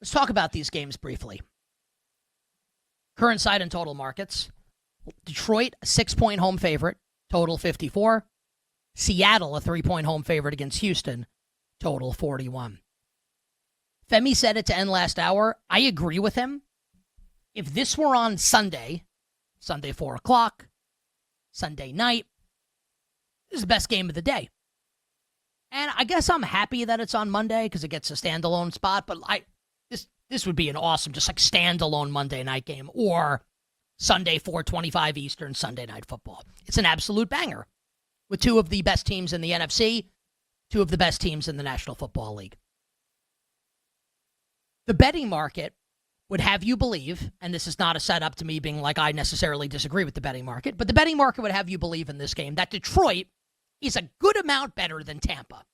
Let's talk about these games briefly. Current side and total markets. Detroit, a 6-point home favorite, total 54. Seattle, a 3-point home favorite against Houston, total 41. Femi said it to end last hour. I agree with him. If this were on Sunday 4 o'clock, Sunday night, this is the best game of the day. And I guess I'm happy that it's on Monday because it gets a standalone spot, but this would be an awesome, just like standalone Monday night game or Sunday 4:25 Eastern Sunday Night Football. It's an absolute banger with two of the best teams in the NFC, two of the best teams in the National Football League. The betting market would have you believe, and this is not a setup to me being like I necessarily disagree with the betting market, but the betting market would have you believe in this game that Detroit is a good amount better than Tampa.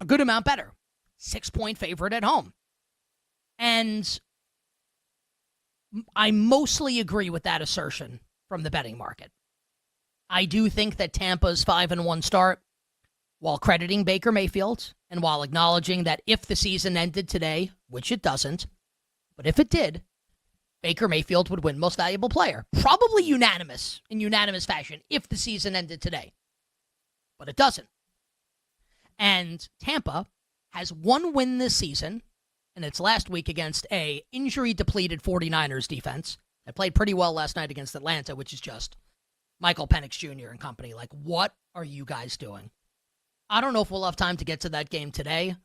A good amount better. 6-point favorite at home. And I mostly agree with that assertion from the betting market. I do think that Tampa's 5-1 start, while crediting Baker Mayfield and while acknowledging that if the season ended today, which it doesn't, but if it did, Baker Mayfield would win Most Valuable Player. Probably in unanimous fashion, if the season ended today. But it doesn't. And Tampa has one win this season, and it's last week against a injury-depleted 49ers defense that played pretty well last night against Atlanta, which is just Michael Penix Jr. and company. Like, what are you guys doing? I don't know if we'll have time to get to that game today.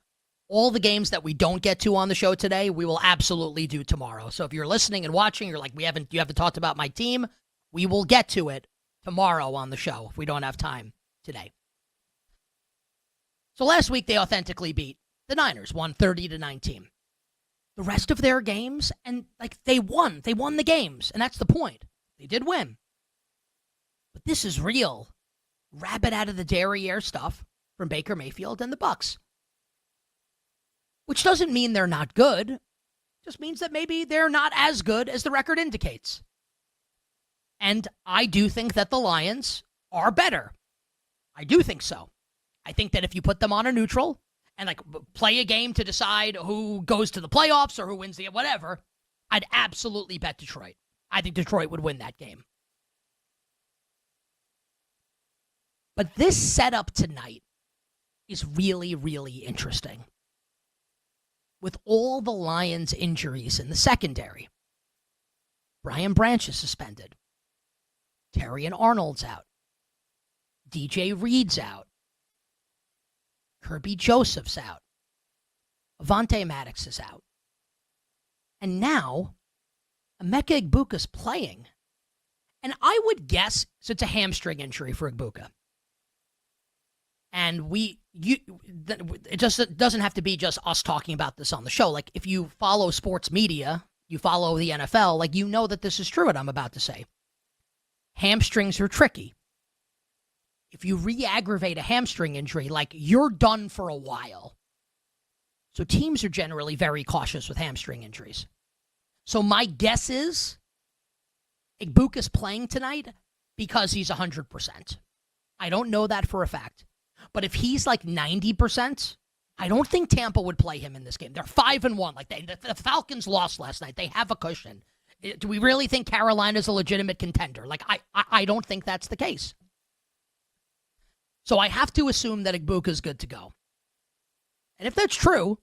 All the games that we don't get to on the show today, we will absolutely do tomorrow. So if you're listening and watching, you're like, you haven't talked about my team, we will get to it tomorrow on the show if we don't have time today. So last week they authentically beat the Niners, won 30-19. The rest of their games, and they won the games, and that's the point. They did win. But this is real rabbit out of the derriere stuff from Baker Mayfield and the Bucs. Which doesn't mean they're not good. Just means that maybe they're not as good as the record indicates. And I do think that the Lions are better. I do think so. I think that if you put them on a neutral and play a game to decide who goes to the playoffs or who wins the whatever, I'd absolutely bet Detroit. I think Detroit would win that game. But this setup tonight is really, really interesting. With all the Lions' injuries in the secondary, Brian Branch is suspended. Terrion Arnold's out. DJ Reed's out. Kirby Joseph's out. Avonte Maddox is out. And now, Emeka Egbuka's playing. And I would guess, so it's a hamstring injury for Egbuka. And it just doesn't have to be just us talking about this on the show. Like, if you follow sports media, you follow the NFL, you know that this is true, what I'm about to say. Hamstrings are tricky. If you re-aggravate a hamstring injury, you're done for a while. So teams are generally very cautious with hamstring injuries. So my guess is Egbuka's playing tonight because he's 100%. I don't know that for a fact. But if he's 90%, I don't think Tampa would play him in this game. They're 5-1. The Falcons lost last night. They have a cushion. Do we really think Carolina's a legitimate contender? I don't think that's the case. So I have to assume that Egbuka's good to go. And if that's true,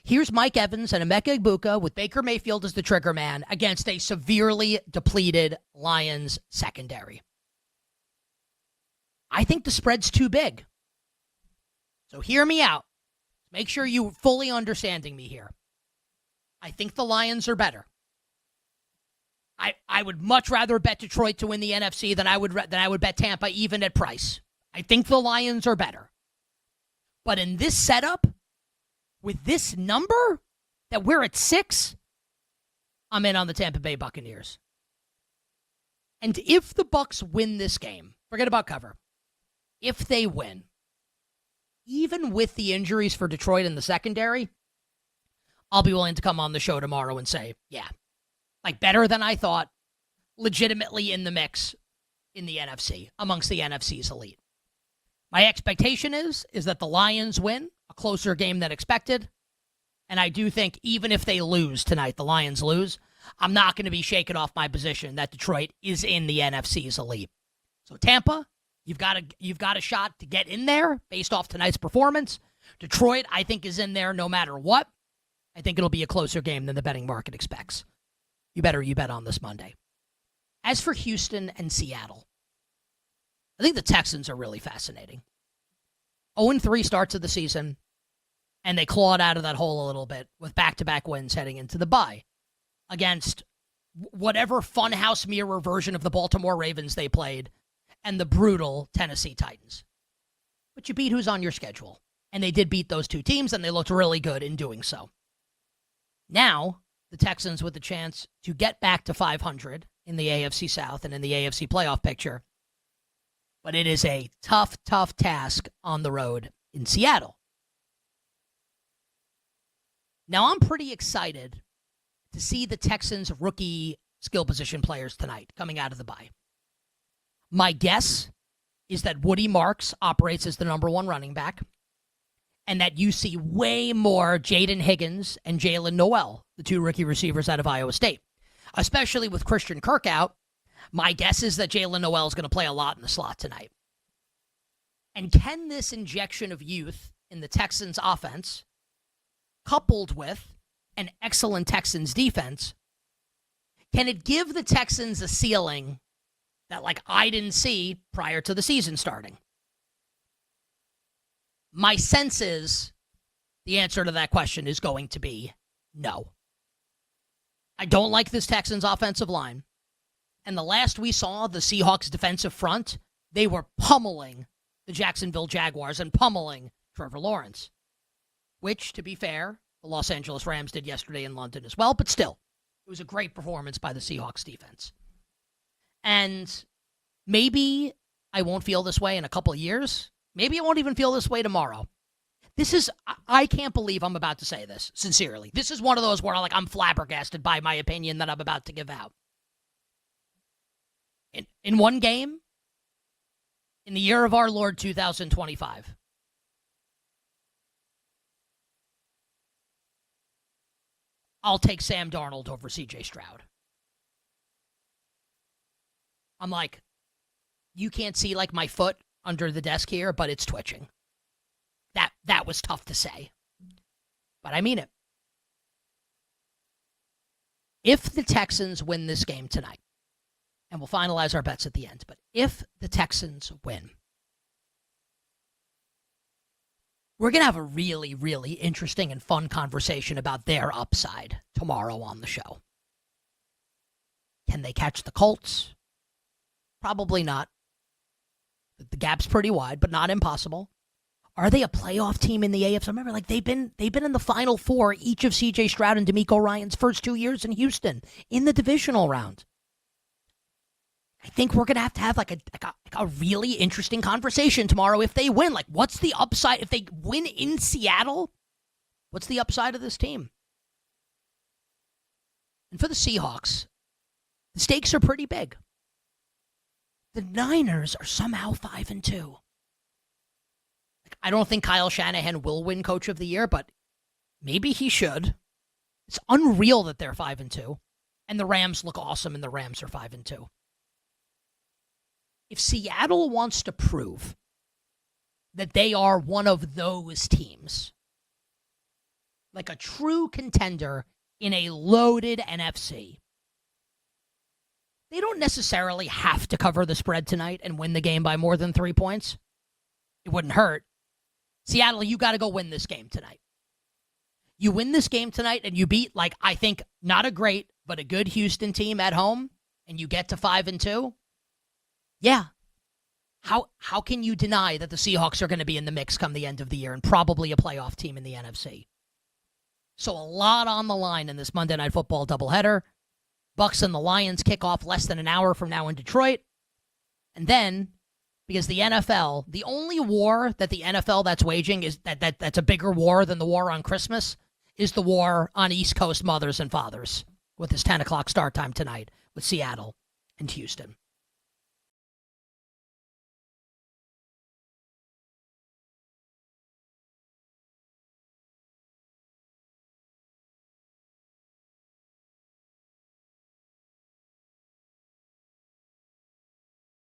here's Mike Evans and Emeka Egbuka with Baker Mayfield as the trigger man against a severely depleted Lions secondary. I think the spread's too big. So hear me out. Make sure you're fully understanding me here. I think the Lions are better. I would much rather bet Detroit to win the NFC than I would bet Tampa, even at price. I think the Lions are better. But in this setup, with this number, that we're at 6, I'm in on the Tampa Bay Buccaneers. And if the Bucs win this game, forget about cover. If they win, even with the injuries for Detroit in the secondary, I'll be willing to come on the show tomorrow and say, yeah, better than I thought, legitimately in the mix in the NFC, amongst the NFC's elite. My expectation is that the Lions win, a closer game than expected, And I do think even if they lose tonight, the Lions lose, I'm not going to be shaken off my position that Detroit is in the NFC's elite. So Tampa, you've got a shot to get in there based off tonight's performance. Detroit, I think, is in there no matter what. I think it'll be a closer game than the betting market expects. You bet on this Monday. As for Houston and Seattle, I think the Texans are really fascinating. 0-3 starts of the season, and they clawed out of that hole a little bit with back-to-back wins heading into the bye against whatever funhouse mirror version of the Baltimore Ravens they played and the brutal Tennessee Titans. But you beat who's on your schedule. And they did beat those two teams, and they looked really good in doing so. Now, the Texans with the chance to get back to 500 in the AFC South and in the AFC playoff picture. But it is a tough task on the road in Seattle. Now, I'm pretty excited to see the Texans' rookie skill position players tonight coming out of the bye. My guess is that Woody Marks operates as the number one running back, and that you see way more Jaden Higgins and Jalen Noel, the two rookie receivers out of Iowa State. Especially with Christian Kirk out, my guess is that Jalen Noel is going to play a lot in the slot tonight. And can this injection of youth in the Texans' offense, coupled with an excellent Texans defense, can it give the Texans a ceiling that I didn't see prior to the season starting? My sense is the answer to that question is going to be no. I don't like this Texans offensive line. And the last we saw the Seahawks defensive front, they were pummeling the Jacksonville Jaguars and pummeling Trevor Lawrence. Which, to be fair, the Los Angeles Rams did yesterday in London as well. But still, it was a great performance by the Seahawks defense. And maybe I won't feel this way in a couple of years. Maybe I won't even feel this way tomorrow. I can't believe I'm about to say this, sincerely. This is one of those where I'm flabbergasted by my opinion that I'm about to give out. In one game, in the year of our Lord 2025, I'll take Sam Darnold over C.J. Stroud. I'm you can't see my foot under the desk here, but it's twitching. That was tough to say. But I mean it. If the Texans win this game tonight, and we'll finalize our bets at the end, but if the Texans win, we're going to have a really, really interesting and fun conversation about their upside tomorrow on the show. Can they catch the Colts? Probably not. The gap's pretty wide, but not impossible. Are they a playoff team in the AFC? Remember, they've been in the Final Four each of C.J. Stroud and DeMeco Ryans' first 2 years in Houston in the divisional round. I think we're gonna have a really interesting conversation tomorrow if they win. What's the upside if they win in Seattle? What's the upside of this team? And for the Seahawks, the stakes are pretty big. The Niners are somehow 5-2. I don't think Kyle Shanahan will win Coach of the Year, but maybe he should. It's unreal that they're 5-2, and the Rams look awesome, and the Rams are 5-2. If Seattle wants to prove that they are one of those teams, like a true contender in a loaded NFC, they don't necessarily have to cover the spread tonight and win the game by more than 3 points. It wouldn't hurt. Seattle, you got to go win this game tonight. You win this game tonight and you beat, I think, not a great, but a good Houston team at home, and you get to 5-2. Yeah. How can you deny that the Seahawks are going to be in the mix come the end of the year and probably a playoff team in the NFC? So a lot on the line in this Monday Night Football doubleheader. Bucs and the Lions kick off less than an hour from now in Detroit. And then, because the NFL, the only war that the NFL that's waging is that's a bigger war than the war on Christmas, is the war on East Coast mothers and fathers with this 10 o'clock start time tonight with Seattle and Houston.